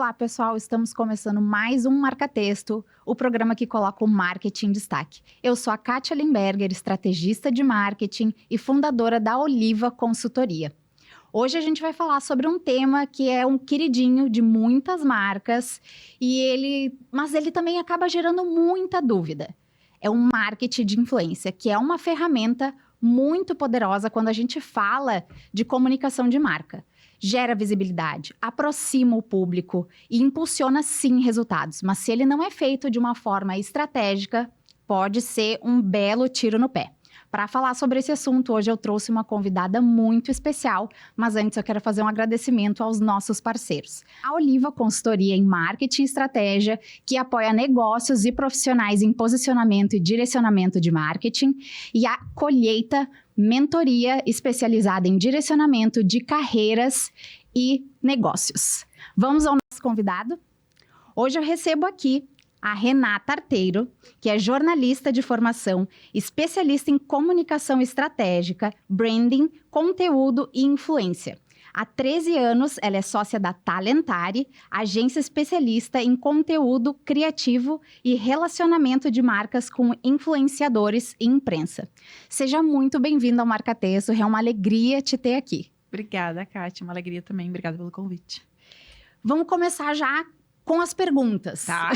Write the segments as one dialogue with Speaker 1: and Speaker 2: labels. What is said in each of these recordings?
Speaker 1: Olá, pessoal! Estamos começando mais um Marca Texto, o programa que coloca o marketing em destaque. Eu sou a Kátia Limberger, estrategista de marketing e fundadora da Oliva Consultoria. Hoje a gente vai falar sobre um tema que é um queridinho de muitas marcas, mas ele também acaba gerando muita dúvida. É o marketing de influência, que é uma ferramenta muito poderosa quando a gente fala de comunicação de marca. Gera visibilidade, aproxima o público e impulsiona, sim, resultados. Mas se ele não é feito de uma forma estratégica, pode ser um belo tiro no pé. Para falar sobre esse assunto, hoje eu trouxe uma convidada muito especial, mas antes eu quero fazer um agradecimento aos nossos parceiros. A Oliva Consultoria em Marketing e Estratégia, que apoia negócios e profissionais em posicionamento e direcionamento de marketing, e a Colheita, mentoria especializada em direcionamento de carreiras e negócios. Vamos ao nosso convidado? Hoje eu recebo aqui a Renata Arteiro, que é jornalista de formação, especialista em comunicação estratégica, branding, conteúdo e influência. Há 13 anos, ela é sócia da Talentari, agência especialista em conteúdo criativo e relacionamento de marcas com influenciadores e imprensa. Seja muito bem-vinda ao Marca Texto, é uma alegria te ter aqui.
Speaker 2: Obrigada, Kátia, uma alegria também, obrigada pelo convite.
Speaker 1: Vamos começar já com as perguntas.
Speaker 2: Tá.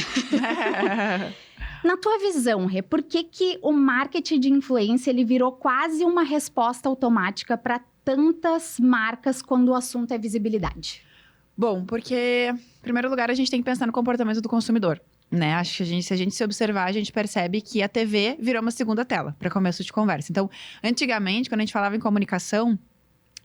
Speaker 1: Na tua visão, Rê, por que o marketing de influência ele virou quase uma resposta automática para tantas marcas quando o assunto é visibilidade?
Speaker 2: Bom, porque, em primeiro lugar, a gente tem que pensar no comportamento do consumidor, né? Acho que se a gente se observar, a gente percebe que a TV virou uma segunda tela para começo de conversa. Então, antigamente, quando a gente falava em comunicação,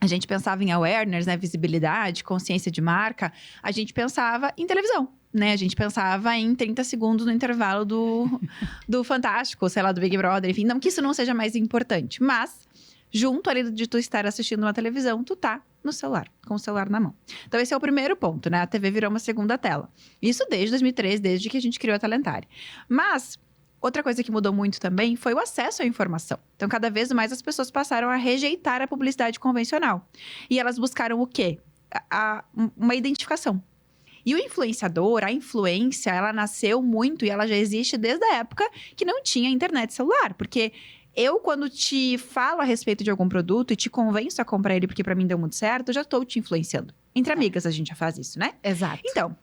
Speaker 2: a gente pensava em awareness, né, visibilidade, consciência de marca, a gente pensava em televisão, né? A gente pensava em 30 segundos no intervalo do Fantástico, sei lá, do Big Brother, enfim. Não que isso não seja mais importante, mas junto ali de tu estar assistindo uma televisão, tu tá no celular, com o celular na mão. Então esse é o primeiro ponto, né? A TV virou uma segunda tela. Isso desde 2013, desde que a gente criou a Talentari. Mas outra coisa que mudou muito também foi o acesso à informação. Então, cada vez mais as pessoas passaram a rejeitar a publicidade convencional. E elas buscaram o quê? Uma identificação. E o influenciador, a influência, ela nasceu muito e ela já existe desde a época que não tinha internet celular. Porque eu, quando te falo a respeito de algum produto e te convenço a comprar ele porque para mim deu muito certo, eu já estou te influenciando. Entre amigas a gente já faz isso, né?
Speaker 1: Exato.
Speaker 2: Então,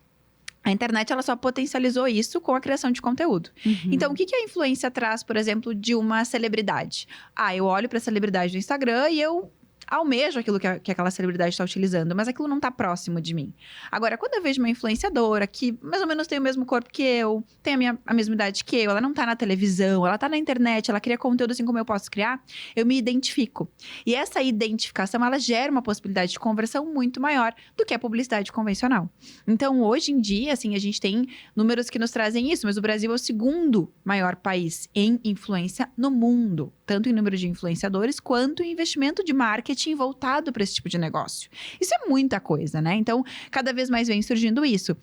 Speaker 2: a internet, ela só potencializou isso com a criação de conteúdo. Uhum. Então, o que a influência traz, por exemplo, de uma celebridade? Eu olho para a celebridade do Instagram e eu almejo aquilo que aquela celebridade está utilizando, mas aquilo não está próximo de mim. Agora, quando eu vejo uma influenciadora que mais ou menos tem o mesmo corpo que eu, tem a mesma idade que eu, ela não está na televisão, ela está na internet, ela cria conteúdo assim como eu posso criar, eu me identifico. E essa identificação, ela gera uma possibilidade de conversão muito maior do que a publicidade convencional. Então, hoje em dia, assim, a gente tem números que nos trazem isso, mas o Brasil é o segundo maior país em influência no mundo, tanto em número de influenciadores, quanto em investimento de marketing voltado para esse tipo de negócio. Isso é muita coisa, né? Então, cada vez mais vem surgindo isso.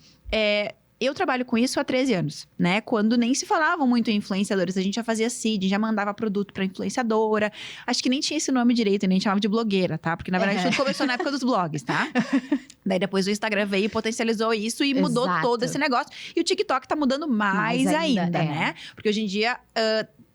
Speaker 2: Eu trabalho com isso há 13 anos, né? Quando nem se falavam muito em influenciadores, a gente já fazia seed, já mandava produto para influenciadora. Acho que nem tinha esse nome direito, nem chamava de blogueira, tá? Porque, na verdade, tudo começou na época dos blogs, tá? Daí, depois o Instagram veio e potencializou isso e mudou todo esse negócio. E o TikTok tá mudando mais ainda, né? Porque hoje em dia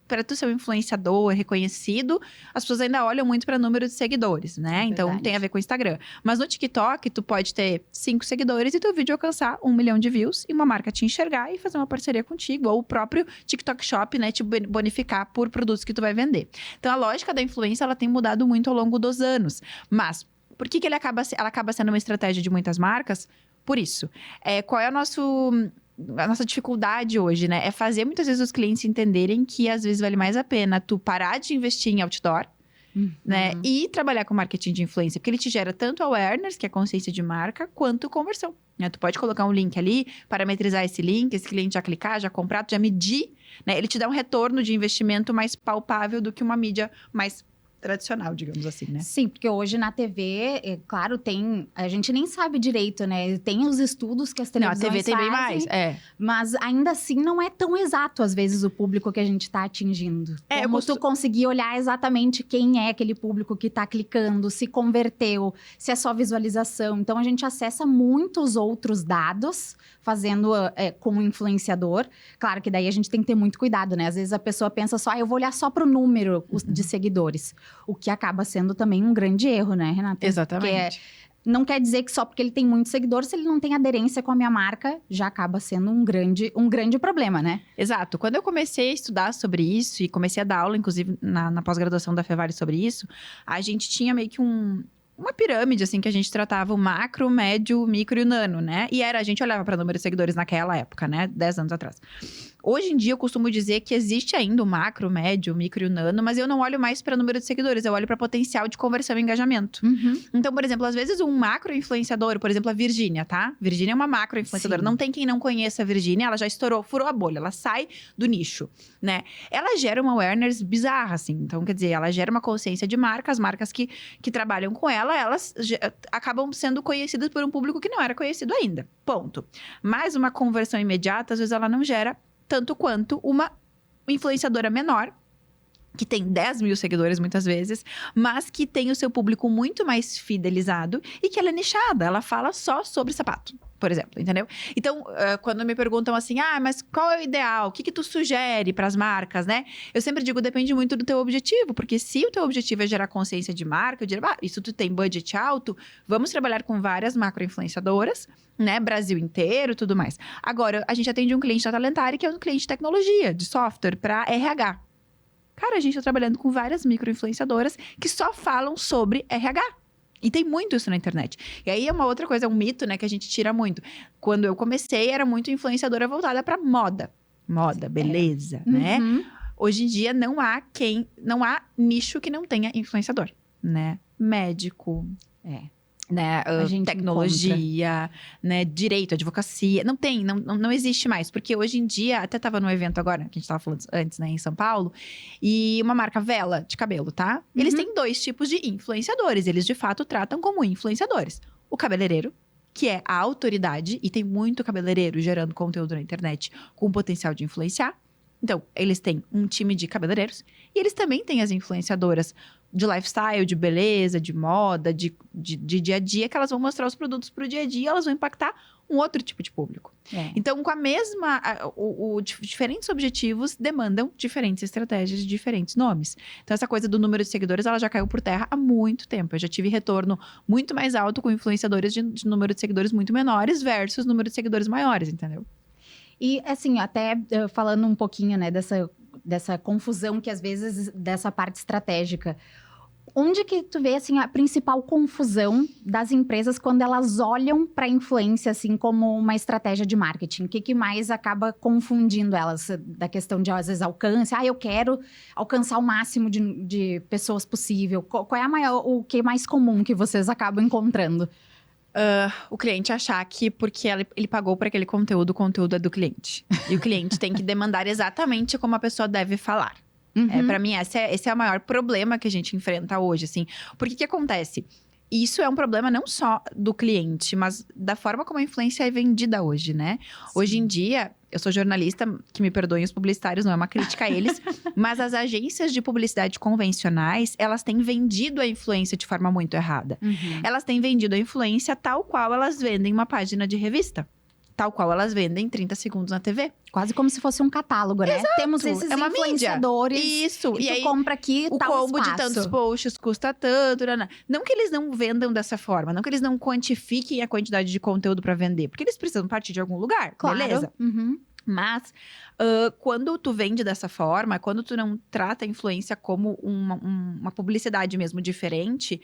Speaker 2: para tu ser um influenciador reconhecido, as pessoas ainda olham muito para número de seguidores, né? Então, tem a ver com o Instagram. Mas no TikTok, tu pode ter 5 seguidores e teu vídeo alcançar 1 milhão de views e uma marca te enxergar e fazer uma parceria contigo. Ou o próprio TikTok Shop, né? Te bonificar por produtos que tu vai vender. Então, a lógica da influência, ela tem mudado muito ao longo dos anos. Mas, por que ela acaba sendo uma estratégia de muitas marcas? Por isso. Qual é a nossa dificuldade hoje, né? É fazer muitas vezes os clientes entenderem que às vezes vale mais a pena tu parar de investir em outdoor, né? E trabalhar com marketing de influência, porque ele te gera tanto awareness, que é a consciência de marca, quanto conversão, né? Tu pode colocar um link ali, parametrizar esse link, esse cliente já clicar, já comprar, já medir, né? Ele te dá um retorno de investimento mais palpável do que uma mídia mais tradicional, digamos assim, né?
Speaker 1: Sim, porque hoje na TV, claro, a gente nem sabe direito, né? Tem os estudos que as
Speaker 2: Não, a
Speaker 1: televisões
Speaker 2: TV tem bem
Speaker 1: fazem,
Speaker 2: mais,
Speaker 1: mas ainda assim não é tão exato, às vezes, o público que a gente está atingindo. Como tu conseguir olhar exatamente quem é aquele público que está clicando, se converteu, se é só visualização. Então, a gente acessa muitos outros dados fazendo com o influenciador. Claro que daí a gente tem que ter muito cuidado, né? Às vezes a pessoa pensa só, eu vou olhar só para o número de seguidores. O que acaba sendo também um grande erro, né, Renata?
Speaker 2: Exatamente.
Speaker 1: Não quer dizer que só porque ele tem muitos seguidores, se ele não tem aderência com a minha marca, já acaba sendo um grande problema, né?
Speaker 2: Exato. Quando eu comecei a estudar sobre isso, e comecei a dar aula, inclusive, na pós-graduação da Fevale sobre isso, a gente tinha meio que uma pirâmide, assim, que a gente tratava o macro, o médio, o micro e o nano, né? E a gente olhava para número de seguidores naquela época, né? 10 anos atrás. Hoje em dia, eu costumo dizer que existe ainda o macro, o médio, o micro e o nano, mas eu não olho mais para número de seguidores, eu olho para potencial de conversão e engajamento. Então, por exemplo, às vezes um macro influenciador, por exemplo, a Virgínia, tá? Virgínia é uma macro influenciadora. Sim. Não tem quem não conheça a Virgínia, ela já estourou, furou a bolha, ela sai do nicho, né? Ela gera uma awareness bizarra, assim. Então, quer dizer, ela gera uma consciência de marca, as marcas que trabalham com ela, elas acabam sendo conhecidas por um público que não era conhecido ainda. Ponto. Mas uma conversão imediata, às vezes, ela não gera tanto quanto uma influenciadora menor, que tem 10 mil seguidores muitas vezes, mas que tem o seu público muito mais fidelizado e que ela é nichada, ela fala só sobre sapato, por exemplo, entendeu? Então, quando me perguntam assim, mas qual é o ideal? O que tu sugere para as marcas, né? Eu sempre digo, depende muito do teu objetivo, porque se o teu objetivo é gerar consciência de marca, eu diria, isso tu tem budget alto, vamos trabalhar com várias macro-influenciadoras, né? Brasil inteiro, tudo mais. Agora, a gente atende um cliente da Talentari, que é um cliente de tecnologia, de software, para RH. Cara, a gente tá trabalhando com várias micro-influenciadoras que só falam sobre RH. E tem muito isso na internet. E aí é uma outra coisa, é um mito, né, que a gente tira muito. Quando eu comecei, era muito influenciadora voltada pra moda. Moda, beleza, né? Hoje em dia, não há nicho que não tenha influenciador, né? Médico, né, tecnologia, né, direito, advocacia, não existe mais, porque hoje em dia, até tava num evento agora, que a gente tava falando antes, né, em São Paulo, e uma marca Vela de cabelo, tá? Eles têm 2 tipos de influenciadores, eles de fato tratam como influenciadores. O cabeleireiro, que é a autoridade, e tem muito cabeleireiro gerando conteúdo na internet com potencial de influenciar. Então, eles têm um time de cabeleireiros, e eles também têm as influenciadoras de lifestyle, de beleza, de moda, de dia a dia, que elas vão mostrar os produtos pro dia a dia, elas vão impactar um outro tipo de público. Então, com a mesma... diferentes objetivos demandam diferentes estratégias, diferentes nomes. Então, essa coisa do número de seguidores, ela já caiu por terra há muito tempo. Eu já tive retorno muito mais alto com influenciadores de número de seguidores muito menores versus número de seguidores maiores, entendeu?
Speaker 1: E, assim, até falando um pouquinho, né, dessa confusão que, às vezes, dessa parte estratégica. Onde que tu vê, assim, a principal confusão das empresas quando elas olham para a influência, assim, como uma estratégia de marketing? O que mais acaba confundindo elas? Da questão de, às vezes, alcance. Eu quero alcançar o máximo de pessoas possível. Qual é o que é mais comum que vocês acabam encontrando?
Speaker 2: O cliente achar que porque ele pagou por aquele conteúdo, o conteúdo é do cliente. E o cliente tem que demandar exatamente como a pessoa deve falar. Pra mim, esse é o maior problema que a gente enfrenta hoje, assim. Porque o que acontece? Isso é um problema não só do cliente, mas da forma como a influência é vendida hoje, né? Sim. Hoje em dia, eu sou jornalista, que me perdoem os publicitários, não é uma crítica a eles, mas as agências de publicidade convencionais, elas têm vendido a influência de forma muito errada. Elas têm vendido a influência tal qual elas vendem uma página de revista. Tal qual elas vendem 30 segundos na TV.
Speaker 1: Quase como se fosse um catálogo, né?
Speaker 2: Exato.
Speaker 1: Temos esses influenciadores.
Speaker 2: Isso.
Speaker 1: E aí, compra aqui
Speaker 2: o
Speaker 1: tal
Speaker 2: combo
Speaker 1: espaço.
Speaker 2: de tantos posts custa tanto. Não que eles não vendam dessa forma. Não que eles não quantifiquem a quantidade de conteúdo para vender. Porque eles precisam partir de algum lugar. Claro. Beleza? Mas, quando tu vende dessa forma, quando tu não trata a influência como uma publicidade mesmo diferente,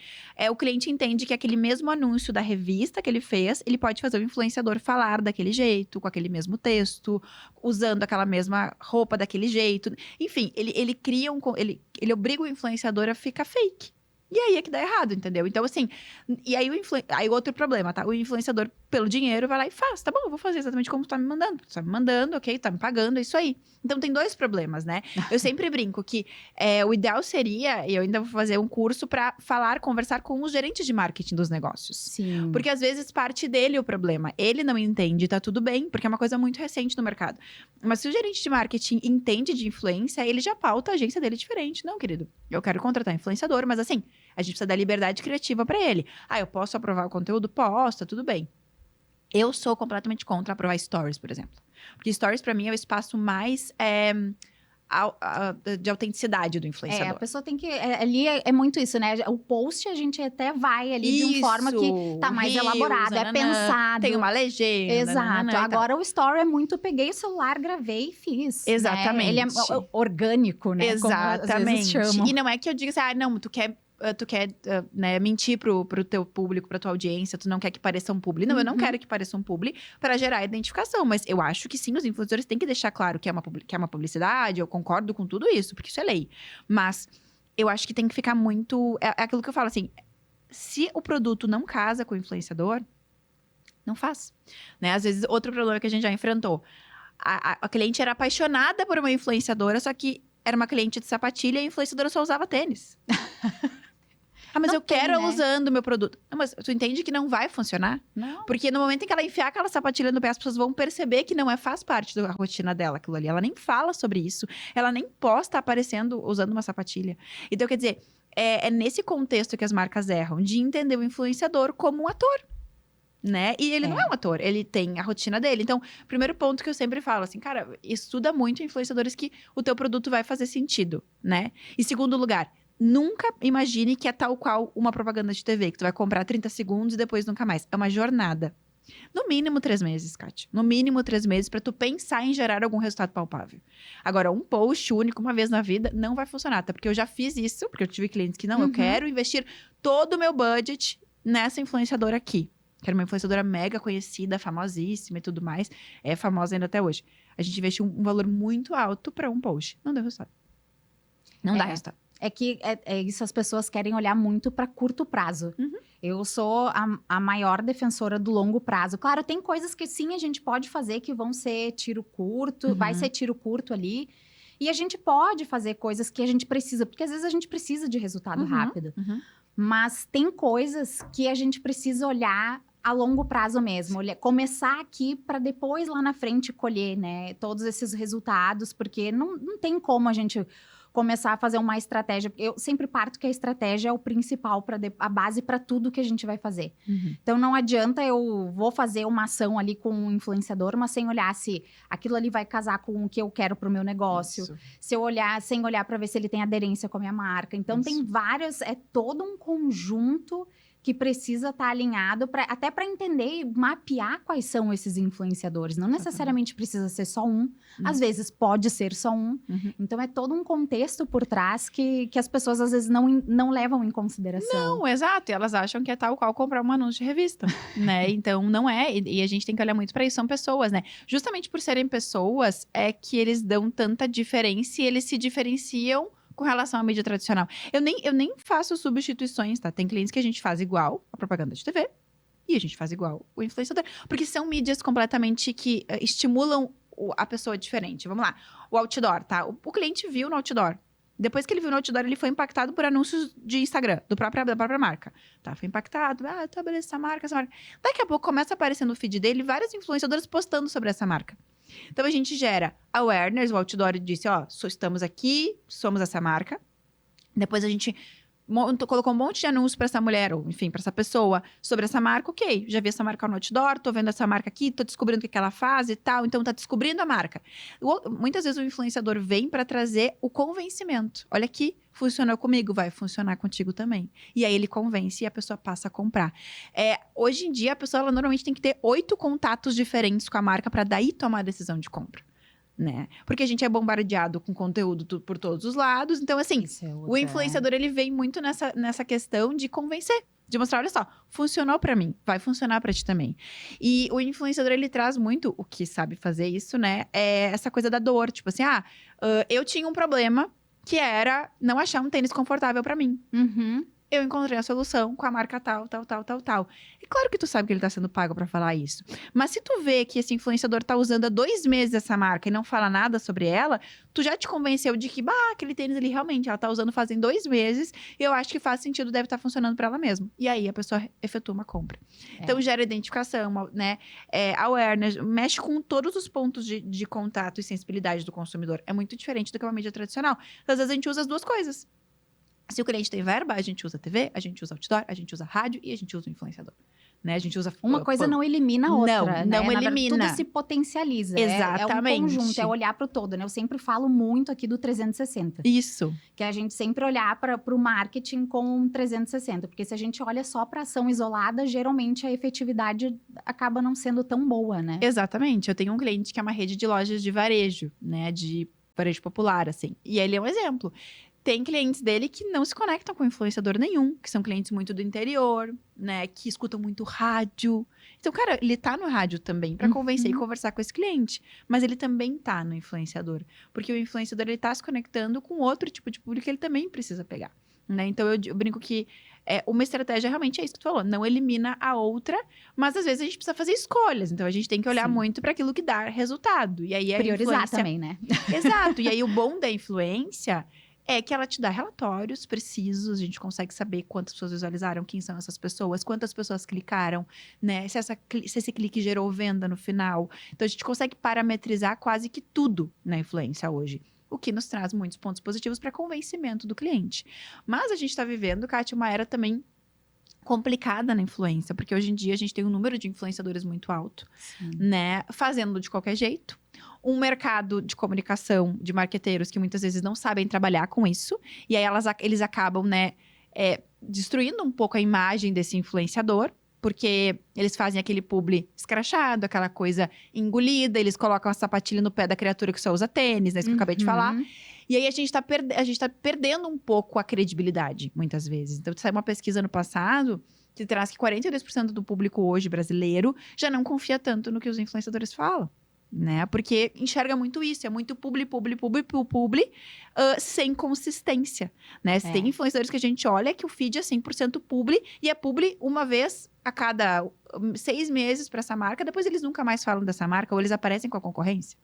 Speaker 2: o cliente entende que aquele mesmo anúncio da revista que ele fez, ele pode fazer o influenciador falar daquele jeito, com aquele mesmo texto, usando aquela mesma roupa daquele jeito. Enfim, ele cria ele obriga o influenciador a ficar fake. E aí é que dá errado, entendeu? Então, assim, e aí aí outro problema, tá? O influenciador, pelo dinheiro, vai lá e faz. Tá bom, eu vou fazer exatamente como tu tá me mandando. Tu tá me mandando, ok? Tá me pagando, é isso aí. Então, tem 2 problemas, né? Eu sempre brinco que o ideal seria, e eu ainda vou fazer um curso pra conversar com os gerentes de marketing dos negócios.
Speaker 1: Sim.
Speaker 2: Porque, às vezes, parte dele é o problema. Ele não entende, tá tudo bem, porque é uma coisa muito recente no mercado. Mas se o gerente de marketing entende de influência, ele já pauta a agência dele diferente. Não, querido, eu quero contratar influenciador, mas assim, a gente precisa dar liberdade criativa pra ele. Ah, eu posso aprovar o conteúdo? Posso, tá tudo bem. Eu sou completamente contra aprovar stories, por exemplo. Porque stories, pra mim, é o espaço mais de autenticidade do influenciador.
Speaker 1: A pessoa tem que... ali é muito isso, né? O post a gente até vai ali de uma forma que tá mais elaborada, é pensado.
Speaker 2: Tem uma legenda.
Speaker 1: Exato. Agora o story é muito, peguei o celular, gravei e fiz.
Speaker 2: Exatamente.
Speaker 1: Né? Ele é orgânico, né?
Speaker 2: Exatamente.
Speaker 1: Como às vezes chamam.
Speaker 2: E não é que eu diga assim, não, tu quer né, mentir pro teu público, pra tua audiência, tu não quer que pareça um publi. Não, eu não quero que pareça um publi para gerar identificação, mas eu acho que sim, os influenciadores têm que deixar claro que é uma publicidade, eu concordo com tudo isso, porque isso é lei. Mas eu acho que tem que ficar muito... É aquilo que eu falo, assim, se o produto não casa com o influenciador, não faz. Né? Às vezes, outro problema que a gente já enfrentou, a cliente era apaixonada por uma influenciadora, só que era uma cliente de sapatilha e a influenciadora só usava tênis. Mas
Speaker 1: não
Speaker 2: eu quero ela
Speaker 1: né?
Speaker 2: usando o meu produto. Não, mas tu entende que não vai funcionar?
Speaker 1: Não.
Speaker 2: Porque no momento em que ela enfiar aquela sapatilha no pé, as pessoas vão perceber que não faz parte da rotina dela aquilo ali. Ela nem fala sobre isso. Ela nem posta aparecendo usando uma sapatilha. Então, quer dizer, é nesse contexto que as marcas erram. De entender o influenciador como um ator. Né? E ele não é um ator, ele tem a rotina dele. Então, primeiro ponto que eu sempre falo, assim, cara, estuda muito influenciadores que o teu produto vai fazer sentido, né? E segundo lugar, nunca imagine que é tal qual uma propaganda de TV, que tu vai comprar 30 segundos e depois nunca mais. É uma jornada. No mínimo 3 meses, Kátia. No mínimo 3 meses pra tu pensar em gerar algum resultado palpável. Agora, um post único, uma vez na vida, não vai funcionar. Até porque eu já fiz isso, porque eu tive clientes que não, eu quero investir todo o meu budget nessa influenciadora aqui. Que era uma influenciadora mega conhecida, famosíssima e tudo mais. É famosa ainda até hoje. A gente investiu um valor muito alto pra um post. Não deu resultado. Não dá resultado.
Speaker 1: É que isso, as pessoas querem olhar muito para curto prazo. Eu sou a maior defensora do longo prazo. Claro, tem coisas que sim, a gente pode fazer que vão ser tiro curto, vai ser tiro curto ali. E a gente pode fazer coisas que a gente precisa, porque às vezes a gente precisa de resultado rápido. Mas tem coisas que a gente precisa olhar a longo prazo mesmo, começar aqui para depois lá na frente colher, né, todos esses resultados, porque não tem como a gente começar a fazer uma estratégia. Eu sempre parto que a estratégia é o principal, a base para tudo que a gente vai fazer. Então não adianta eu vou fazer uma ação ali com um influenciador, mas sem olhar se aquilo ali vai casar com o que eu quero para o meu negócio. Isso. Se eu olhar, sem olhar para ver se ele tem aderência com a minha marca. Então tem várias, é todo um conjunto que precisa estar alinhado até para entender e mapear quais são esses influenciadores. Não necessariamente precisa ser só um, às vezes pode ser só um. Então é todo um contexto por trás que as pessoas às vezes não levam em consideração.
Speaker 2: Não, exato. E elas acham que é tal qual comprar um anúncio de revista, né? Então não é. E a gente tem que olhar muito para isso. São pessoas, né? Justamente por serem pessoas é que eles dão tanta diferença e eles se diferenciam com relação à mídia tradicional. Eu nem faço substituições, tá? Tem clientes que a gente faz igual a propaganda de TV e a gente faz igual o influenciador. Porque são mídias completamente que estimulam a pessoa diferente. Vamos lá. O outdoor, tá? O cliente viu no outdoor. Depois que ele viu no outdoor, ele foi impactado por anúncios de Instagram, da própria marca. Tá? Foi impactado. Tá, beleza, essa marca. Daqui a pouco começa a aparecer no feed dele vários influenciadores postando sobre essa marca. Então, a gente gera awareness, o outdoor disse, estamos aqui, somos essa marca. Depois a gente colocou um monte de anúncio para essa mulher, ou enfim, para essa pessoa, sobre essa marca. Ok, já vi essa marca no outdoor, tô vendo essa marca aqui, tô descobrindo o que ela faz e tal. Então, tá descobrindo a marca. Muitas vezes o influenciador vem para trazer o convencimento. Olha aqui, funcionou comigo, vai funcionar contigo também. E aí ele convence e a pessoa passa a comprar. Hoje em dia, a pessoa ela normalmente tem que ter 8 contatos diferentes com a marca para daí tomar a decisão de compra. Né? Porque a gente é bombardeado com conteúdo por todos os lados. Então, assim, o influenciador, ele vem muito nessa questão de convencer. De mostrar, olha só, funcionou pra mim, vai funcionar pra ti também. E o influenciador, ele traz muito, o que sabe fazer isso, né? É essa coisa da dor. Tipo assim, eu tinha um problema que era não achar um tênis confortável pra mim. eu encontrei a solução com a marca tal, tal, tal, tal, tal. É claro que tu sabe que ele tá sendo pago pra falar isso. Mas se tu vê que esse influenciador tá usando há 2 meses essa marca e não fala nada sobre ela, tu já te convenceu de que, aquele tênis ali realmente, ela tá usando fazem 2 meses e eu acho que faz sentido, deve estar funcionando pra ela mesmo. E aí a pessoa efetua uma compra. Então gera identificação, né? Awareness, mexe com todos os pontos de contato e sensibilidade do consumidor. É muito diferente do que uma mídia tradicional. Às vezes a gente usa as duas coisas. Se o cliente tem verba, a gente usa TV, a gente usa outdoor, a gente usa rádio e a gente usa o influenciador. Né? A gente usa...
Speaker 1: Uma coisa não elimina a outra,
Speaker 2: Não
Speaker 1: né?
Speaker 2: elimina.
Speaker 1: Tudo se potencializa.
Speaker 2: Exatamente.
Speaker 1: É um conjunto, é olhar para o todo, né? Eu sempre falo muito aqui do 360.
Speaker 2: Isso.
Speaker 1: Que a gente sempre olhar para o marketing com um 360. Porque se a gente olha só para ação isolada, geralmente a efetividade acaba não sendo tão boa, né?
Speaker 2: Exatamente. Eu tenho um cliente que é uma rede de lojas de varejo, né? De varejo popular, assim. E ele é um exemplo. Tem clientes dele que não se conectam com influenciador nenhum, que são clientes muito do interior, né? Que escutam muito rádio. Então, cara, ele tá no rádio também para convencer e conversar com esse cliente. Mas ele também tá no influenciador. Porque o influenciador, ele tá se conectando com outro tipo de público que ele também precisa pegar. Né? Então, eu brinco que uma estratégia realmente é isso que tu falou. Não elimina a outra, mas às vezes a gente precisa fazer escolhas. Então, a gente tem que olhar muito para aquilo que dá resultado. E aí
Speaker 1: priorizar também, né?
Speaker 2: Exato. E aí, o bom da influência é que ela te dá relatórios precisos, a gente consegue saber quantas pessoas visualizaram, quem são essas pessoas, quantas pessoas clicaram, né? Se esse clique gerou venda no final. Então, a gente consegue parametrizar quase que tudo na influência hoje. O que nos traz muitos pontos positivos para convencimento do cliente. Mas a gente está vivendo, Kátia, uma era também complicada na influência, porque hoje em dia a gente tem um número de influenciadores muito alto, né? Fazendo de qualquer jeito. Um mercado de comunicação de marqueteiros que muitas vezes não sabem trabalhar com isso. E aí eles acabam, né, destruindo um pouco a imagem desse influenciador. Porque eles fazem aquele publi escrachado, aquela coisa engolida. Eles colocam a sapatilha no pé da criatura que só usa tênis, né? Isso que eu acabei de falar. E aí a gente tá perdendo um pouco a credibilidade, muitas vezes. Então, saiu uma pesquisa no passado que traz que 42% do público hoje brasileiro já não confia tanto no que os influenciadores falam. Né? Porque enxerga muito isso, é muito publi, sem consistência, né? Tem influenciadores que a gente olha que o feed é 100% publi, e é publi uma vez a cada 6 meses para essa marca, depois eles nunca mais falam dessa marca, ou eles aparecem com a concorrência.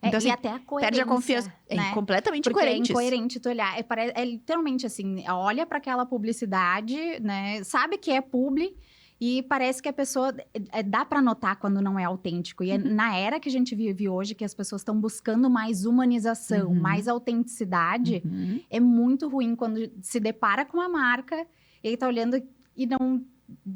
Speaker 2: Então, assim,
Speaker 1: e até a coerência,
Speaker 2: perde a confiança.
Speaker 1: Né?
Speaker 2: Completamente
Speaker 1: porque
Speaker 2: incoerente.
Speaker 1: É incoerente tu olhar. É literalmente assim, olha para aquela publicidade, né? Sabe que é publi, e parece que a pessoa... dá para notar quando não é autêntico. E é na era que a gente vive hoje, que as pessoas estão buscando mais humanização, mais autenticidade, é muito ruim quando se depara com a marca e aí tá olhando e não...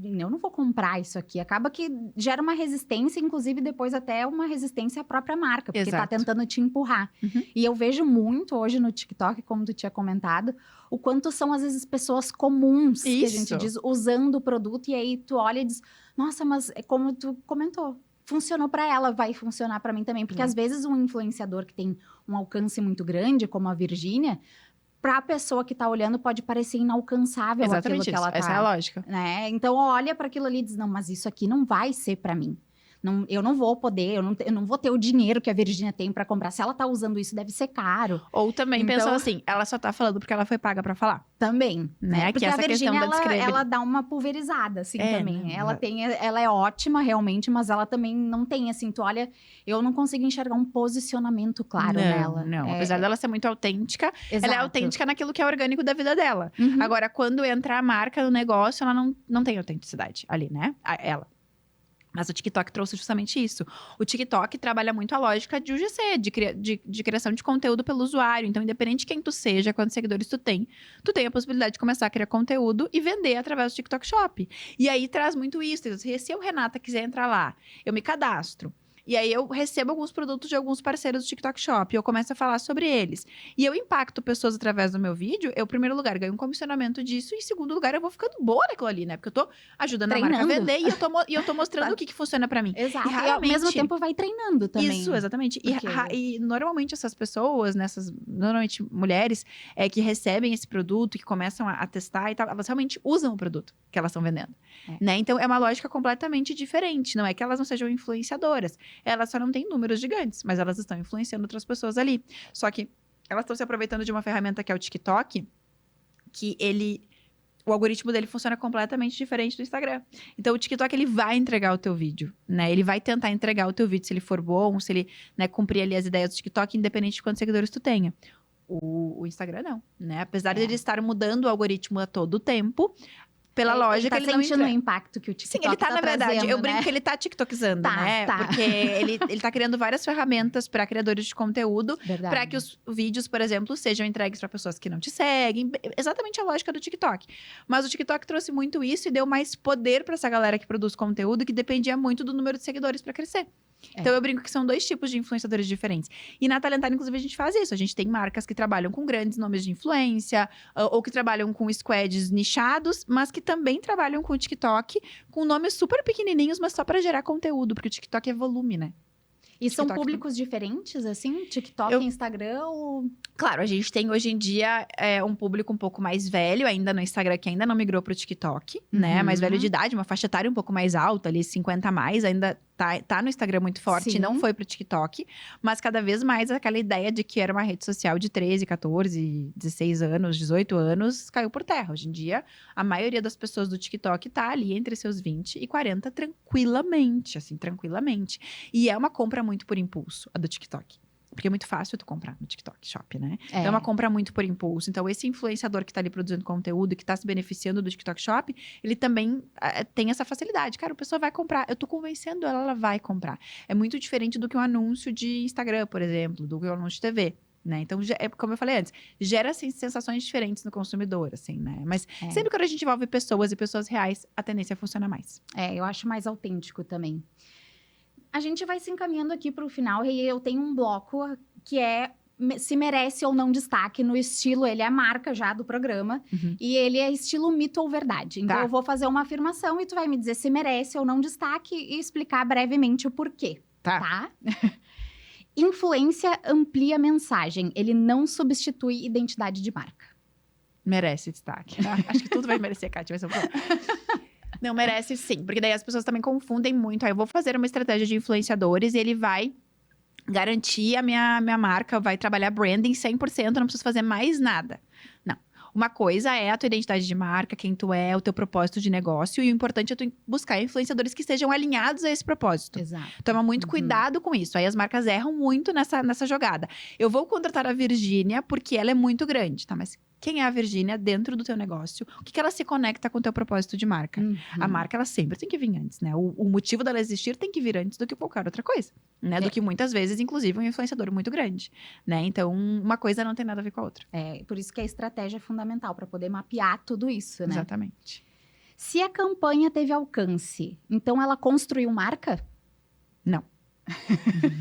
Speaker 1: Eu não vou comprar isso aqui. Acaba que gera uma resistência, inclusive depois até uma resistência à própria marca, porque tá tentando te empurrar. E eu vejo muito hoje no TikTok, como tu tinha comentado, o quanto são às vezes pessoas comuns, que a gente diz, usando o produto, e aí tu olha e diz, nossa, mas é como tu comentou, funcionou para ela, vai funcionar para mim também. Porque às vezes um influenciador que tem um alcance muito grande, como a Virgínia, para a pessoa que tá olhando, pode parecer inalcançável aquilo que ela tá.
Speaker 2: Essa é a lógica.
Speaker 1: Né? Então, olha para aquilo ali e diz, não, mas isso aqui não vai ser para mim. Não, eu não vou poder, eu não vou ter o dinheiro que a Virgínia tem para comprar. Se ela tá usando isso, deve ser caro.
Speaker 2: Ou também pensou assim, ela só tá falando porque ela foi paga para falar.
Speaker 1: Também, né? Porque
Speaker 2: essa
Speaker 1: a Virgínia,
Speaker 2: questão
Speaker 1: ela dá uma pulverizada, assim, também. Ela é ótima, realmente, mas ela também não tem, assim, tu olha... Eu não consigo enxergar um posicionamento claro nela.
Speaker 2: Não, apesar dela ser muito autêntica, ela é autêntica naquilo que é orgânico da vida dela. Agora, quando entra a marca no negócio, ela não tem autenticidade ali, né? Ela. Mas o TikTok trouxe justamente isso. O TikTok trabalha muito a lógica de UGC, de criação de conteúdo pelo usuário. Então, independente de quem tu seja, quantos seguidores tu tem a possibilidade de começar a criar conteúdo e vender através do TikTok Shop. E aí, traz muito isso. Se eu, Renata, quiser entrar lá, eu me cadastro. E aí, eu recebo alguns produtos de alguns parceiros do TikTok Shop. E eu começo a falar sobre eles. E eu impacto pessoas através do meu vídeo. Eu, em primeiro lugar, ganho um comissionamento disso. E, em segundo lugar, eu vou ficando boa naquilo ali, né? Porque eu tô ajudando a marca a vender. E eu tô mostrando o que funciona pra mim.
Speaker 1: Exato. E ao mesmo tempo vai treinando também.
Speaker 2: Isso, exatamente. Porque... E normalmente essas pessoas, normalmente mulheres, que recebem esse produto, que começam a testar e tal, elas realmente usam o produto que elas estão vendendo. Né? Então, é uma lógica completamente diferente. Não é que elas não sejam influenciadoras. Elas só não têm números gigantes, mas elas estão influenciando outras pessoas ali. Só que elas estão se aproveitando de uma ferramenta que é o TikTok, que ele o algoritmo dele funciona completamente diferente do Instagram. Então, o TikTok, ele vai entregar o teu vídeo, né? Ele vai tentar entregar o teu vídeo se ele for bom, se ele, né, cumprir ali as ideias do TikTok, independente de quantos seguidores tu tenha. O Instagram não, né? Apesar de ele estar mudando o algoritmo a todo tempo, pela lógica, ele não
Speaker 1: sentindo o impacto que o TikTok
Speaker 2: Sim, ele tá, na verdade,
Speaker 1: trazendo,
Speaker 2: eu brinco
Speaker 1: né?
Speaker 2: que ele tá tiktokizando, né?
Speaker 1: Tá.
Speaker 2: Porque ele tá criando várias ferramentas para criadores de conteúdo,
Speaker 1: Verdade.
Speaker 2: para que os vídeos, por exemplo, sejam entregues para pessoas que não te seguem. Exatamente a lógica do TikTok. Mas o TikTok trouxe muito isso e deu mais poder para essa galera que produz conteúdo, que dependia muito do número de seguidores para crescer. Então, eu brinco que são 2 tipos de influenciadores diferentes. E na Talentar, inclusive, a gente faz isso. A gente tem marcas que trabalham com grandes nomes de influência, ou que trabalham com squads nichados, mas que também trabalham com o TikTok, com nomes super pequenininhos, mas só para gerar conteúdo, porque o TikTok é volume, né?
Speaker 1: E são
Speaker 2: TikTok
Speaker 1: públicos diferentes, assim? TikTok e Instagram ou...
Speaker 2: Claro, a gente tem hoje em dia um público um pouco mais velho, ainda no Instagram, que ainda não migrou pro TikTok, né? Mais velho de idade, uma faixa etária um pouco mais alta, ali 50 a mais, ainda tá no Instagram muito forte,
Speaker 1: Sim.
Speaker 2: não foi pro TikTok. Mas cada vez mais aquela ideia de que era uma rede social de 13, 14, 16 anos, 18 anos, caiu por terra. Hoje em dia, a maioria das pessoas do TikTok tá ali entre seus 20 e 40 tranquilamente, assim, tranquilamente. E é uma compra muito por impulso, a do TikTok. Porque é muito fácil tu comprar no TikTok Shop, né? Então é uma compra muito por impulso. Então, esse influenciador que tá ali produzindo conteúdo e que tá se beneficiando do TikTok Shop, ele também tem essa facilidade. Cara, a pessoa vai comprar. Eu tô convencendo ela, ela vai comprar. É muito diferente do que um anúncio de Instagram, por exemplo, do que um anúncio de TV. Né? Então, como eu falei antes, gera assim, sensações diferentes no consumidor, assim, né? Mas sempre quando a gente envolve pessoas e pessoas reais, a tendência funciona mais.
Speaker 1: Eu acho mais autêntico também. A gente vai se encaminhando aqui para o final e eu tenho um bloco que é se merece ou não destaque no estilo, ele é a marca já do programa, e ele é estilo mito ou verdade. Então, eu vou fazer uma afirmação e tu vai me dizer se merece ou não destaque e explicar brevemente o porquê, tá? Influência amplia mensagem, ele não substitui identidade de marca.
Speaker 2: Merece destaque. Acho que tudo vai merecer, Kátia, vai ser um problema. Não, merece sim, porque daí as pessoas também confundem muito. Aí eu vou fazer uma estratégia de influenciadores e ele vai garantir a minha marca, vai trabalhar branding 100%, não preciso fazer mais nada. Não. Uma coisa é a tua identidade de marca, quem tu é, o teu propósito de negócio. E o importante é tu buscar influenciadores que estejam alinhados a esse propósito.
Speaker 1: Exato.
Speaker 2: Toma muito cuidado com isso. Aí as marcas erram muito nessa jogada. Eu vou contratar a Virgínia porque ela é muito grande, tá? Mas quem é a Virgínia dentro do teu negócio? O que ela se conecta com o teu propósito de marca? A marca, ela sempre tem que vir antes, né? O motivo dela existir tem que vir antes do que qualquer outra coisa, né? Do que muitas vezes, inclusive, um influenciador muito grande, né? Então, uma coisa não tem nada a ver com a outra.
Speaker 1: Por isso que a estratégia é fundamental, para poder mapear tudo isso, né?
Speaker 2: Exatamente.
Speaker 1: Se a campanha teve alcance, então ela construiu marca?
Speaker 2: Não.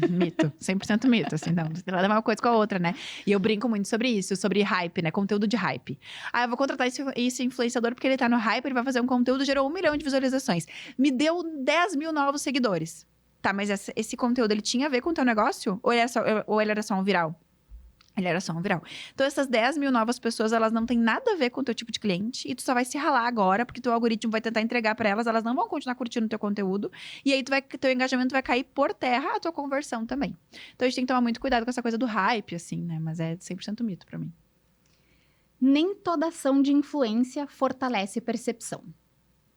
Speaker 2: Mito, 100% mito, assim, não tem nada a ver uma coisa com a outra, né? E eu brinco muito sobre isso, sobre hype, né? Conteúdo de hype. Eu vou contratar esse influenciador porque ele tá no hype, ele vai fazer um conteúdo, gerou 1 milhão de visualizações. Me deu 10 mil novos seguidores. Tá, mas esse conteúdo, ele tinha a ver com o teu negócio? Ou ele era só um viral? Ele era só um viral. Então, essas 10 mil novas pessoas, elas não têm nada a ver com o teu tipo de cliente. E tu só vai se ralar agora, porque teu algoritmo vai tentar entregar pra elas. Elas não vão continuar curtindo o teu conteúdo. E aí, teu engajamento vai cair por terra, a tua conversão também. Então, a gente tem que tomar muito cuidado com essa coisa do hype, assim, né? Mas é 100% mito pra mim.
Speaker 1: Nem toda ação de influência fortalece percepção.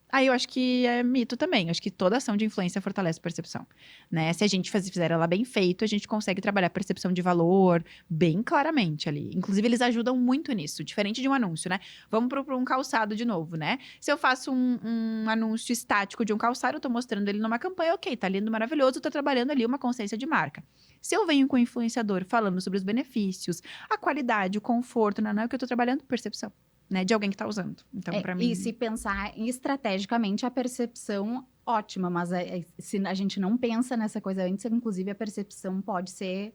Speaker 2: Aí eu acho que é mito também. Eu acho que toda ação de influência fortalece a percepção, né? Se a gente fizer ela bem feito, a gente consegue trabalhar a percepção de valor bem claramente ali. Inclusive, eles ajudam muito nisso, diferente de um anúncio, né? Vamos para um calçado de novo, né? Se eu faço um anúncio estático de um calçado, eu tô mostrando ele numa campanha, ok, tá lindo, maravilhoso, eu tô trabalhando ali uma consciência de marca. Se eu venho com o influenciador falando sobre os benefícios, a qualidade, o conforto, não é o que eu tô trabalhando? Percepção. Né, de alguém que tá usando. Então, para mim...
Speaker 1: E se pensar estrategicamente, a percepção, ótima. Mas se a gente não pensa nessa coisa antes, inclusive a percepção pode ser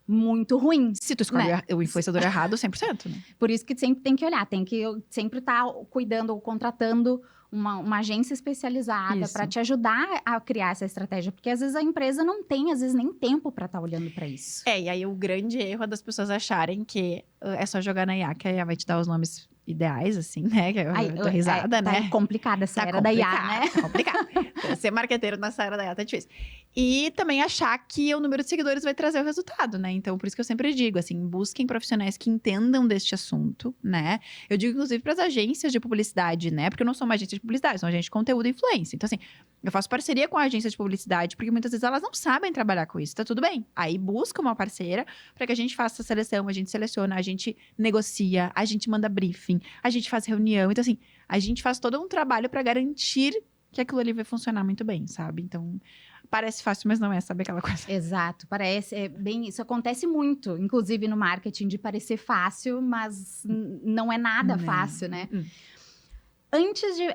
Speaker 1: muito ruim.
Speaker 2: Se tu escolhe o influenciador errado, 100%, né?
Speaker 1: Por isso que sempre tem que olhar. Tem que sempre estar cuidando ou contratando uma agência especializada para te ajudar a criar essa estratégia. Porque às vezes a empresa não tem, às vezes, nem tempo para estar olhando para isso.
Speaker 2: E aí o grande erro é das pessoas acharem que é só jogar na IA, que a IA vai te dar os nomes ideais, assim, né? Que eu tô risada,
Speaker 1: tá
Speaker 2: né?
Speaker 1: complicada essa era da IA, né?
Speaker 2: Tá complicado. Ser marqueteiro nessa era da IA tá difícil. E também achar que o número de seguidores vai trazer o resultado, né? Então, por isso que eu sempre digo, assim, busquem profissionais que entendam deste assunto, né? Eu digo, inclusive, para as agências de publicidade, né? Porque eu não sou uma agência de publicidade, sou uma agência de conteúdo e influência. Então, assim, eu faço parceria com a agência de publicidade, porque muitas vezes elas não sabem trabalhar com isso, tá tudo bem. Aí busca uma parceira para que a gente faça a seleção, a gente seleciona, a gente negocia, a gente manda briefing, a gente faz reunião. Então, assim, a gente faz todo um trabalho para garantir que aquilo ali vai funcionar muito bem, sabe? Então, parece fácil, mas não é, sabe aquela coisa?
Speaker 1: Exato, parece, isso acontece muito, inclusive no marketing, de parecer fácil, mas não é nada fácil, né?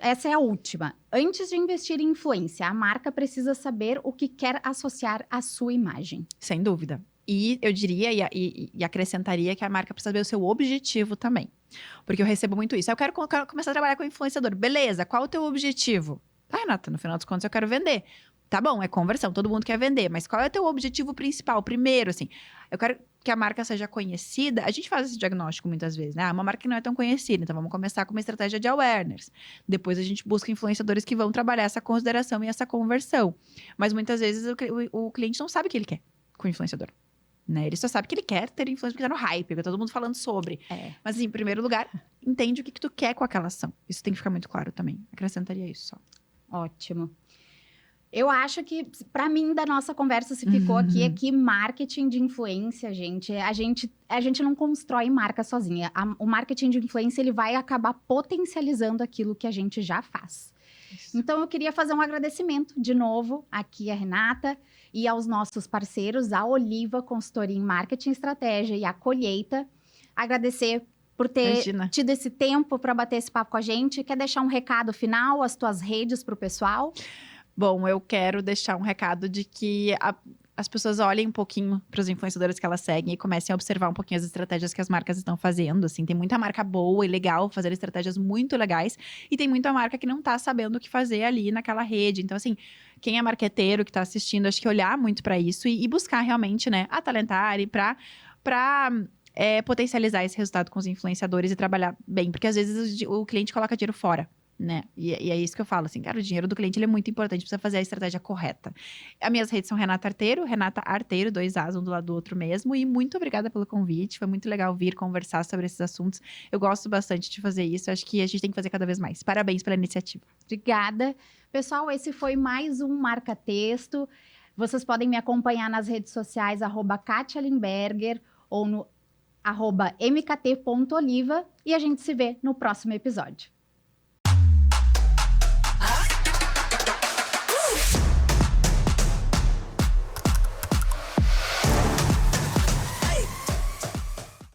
Speaker 1: Essa é a última. Antes de investir em influência, a marca precisa saber o que quer associar à sua imagem.
Speaker 2: Sem dúvida. E eu diria e acrescentaria que a marca precisa saber o seu objetivo também. Porque eu recebo muito isso. Eu quero começar a trabalhar com influenciador. Beleza, qual o teu objetivo? Ah, Renata, no final dos contos eu quero vender. Tá bom, é conversão, todo mundo quer vender. Mas qual é o teu objetivo principal? Primeiro, assim, eu quero que a marca seja conhecida. A gente faz esse diagnóstico muitas vezes, né? Uma marca que não é tão conhecida, então vamos começar com uma estratégia de awareness. Depois a gente busca influenciadores que vão trabalhar essa consideração e essa conversão. Mas muitas vezes o cliente não sabe o que ele quer com o influenciador. Né? Ele só sabe que ele quer ter influência porque tá no hype, porque tá todo mundo falando sobre. Mas, assim, em primeiro lugar, entende o que tu quer com aquela ação. Isso tem que ficar muito claro também. Acrescentaria isso só.
Speaker 1: Ótimo. Eu acho que, para mim, da nossa conversa, se ficou aqui, é que marketing de influência, a gente não constrói marca sozinha. O marketing de influência, ele vai acabar potencializando aquilo que a gente já faz. Isso. Então, eu queria fazer um agradecimento, de novo, aqui à Renata e aos nossos parceiros, a Oliva Consultoria em Marketing e Estratégia e a Colheita. Agradecer por ter tido esse tempo para bater esse papo com a gente. Quer deixar um recado final, as tuas redes para o pessoal?
Speaker 2: Bom, eu quero deixar um recado de que as pessoas olhem um pouquinho para os influenciadores que elas seguem e comecem a observar um pouquinho as estratégias que as marcas estão fazendo, assim. Tem muita marca boa e legal, fazendo estratégias muito legais. E tem muita marca que não tá sabendo o que fazer ali naquela rede. Então, assim, quem é marqueteiro, que tá assistindo, acho que olhar muito para isso e buscar realmente, né, atalentar e para potencializar esse resultado com os influenciadores e trabalhar bem. Porque, às vezes, o cliente coloca dinheiro fora. Né? E é isso que eu falo, assim, cara, o dinheiro do cliente ele é muito importante, precisa fazer a estratégia correta. As minhas redes são Renata Arteiro, 2 As, um do lado do outro mesmo, e muito obrigada pelo convite, foi muito legal vir conversar sobre esses assuntos, eu gosto bastante de fazer isso, acho que a gente tem que fazer cada vez mais. Parabéns pela iniciativa.
Speaker 1: Obrigada. Pessoal, esse foi mais um Marca Texto, vocês podem me acompanhar nas redes sociais, @Katia Limberger, ou no @mkt.oliva, e a gente se vê no próximo episódio.